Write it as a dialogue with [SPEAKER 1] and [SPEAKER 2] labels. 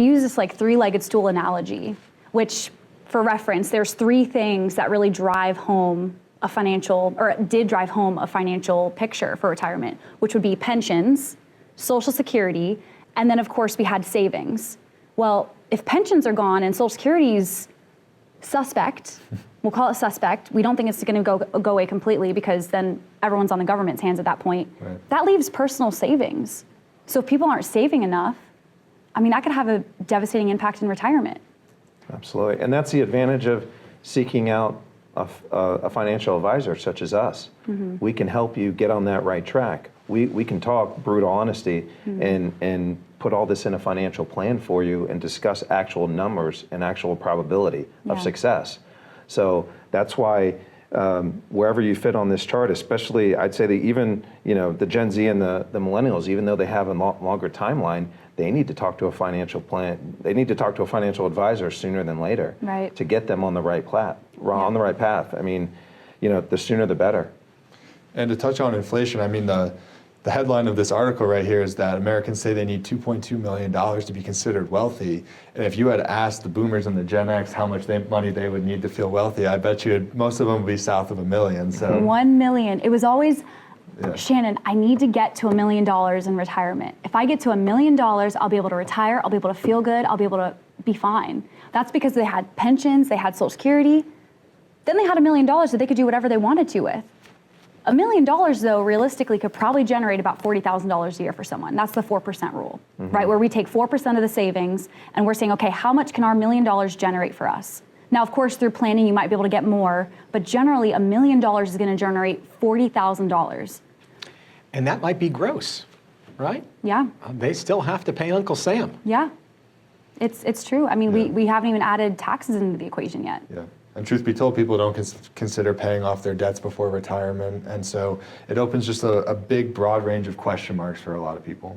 [SPEAKER 1] We use this like three-legged stool analogy, which for reference, there's three things that really drive home a financial, or did drive home a financial picture for retirement, which would be pensions, Social Security, and then of course we had savings. Well, if pensions are gone and Social Security's suspect, we'll call it suspect, we don't think it's gonna go away completely because then everyone's on the government's hands at that point.
[SPEAKER 2] Right.
[SPEAKER 1] That leaves personal savings. So if people aren't saving enough, I mean, that could have a devastating impact in retirement.
[SPEAKER 3] Absolutely, and that's the advantage of seeking out a financial advisor such as us. Mm-hmm. We can help you get on that right track. We can talk brutal honesty and put all this in a financial plan for you and discuss actual numbers and actual probability of success. So that's why wherever you fit on this chart, especially I'd say that even the Gen Z and the millennials, even though they have a longer timeline, they need to talk to a financial plan. They need to talk to a financial advisor sooner than later,
[SPEAKER 1] right,
[SPEAKER 3] to get them on the right on the right path. I mean, the sooner the better.
[SPEAKER 2] And to touch on inflation, I mean the headline of this article right here is that Americans say they need $2.2 million to be considered wealthy. And if you had asked the boomers and the Gen X how much money they would need to feel wealthy, I bet you most of them would be south of $1 million. So
[SPEAKER 1] 1 million. It was always, Shannon, I need to get to $1 million in retirement. If I get to $1 million, I'll be able to retire, I'll be able to feel good, I'll be able to be fine. That's because they had pensions, they had Social Security. Then they had $1 million that they could do whatever they wanted to with. $1 million, though, realistically could probably generate about $40,000 a year for someone. That's the 4% rule, right? Where we take 4% of the savings and we're saying, okay, how much can our $1 million generate for us? Now, of course, through planning, you might be able to get more, but generally $1 million is going to generate $40,000.
[SPEAKER 4] And that might be gross, right?
[SPEAKER 1] Yeah.
[SPEAKER 4] They still have to pay Uncle Sam.
[SPEAKER 1] Yeah, it's true. I mean, we haven't even added taxes into the equation yet.
[SPEAKER 2] Yeah. And truth be told, people don't consider paying off their debts before retirement. And so it opens just a big, broad range of question marks for a lot of people.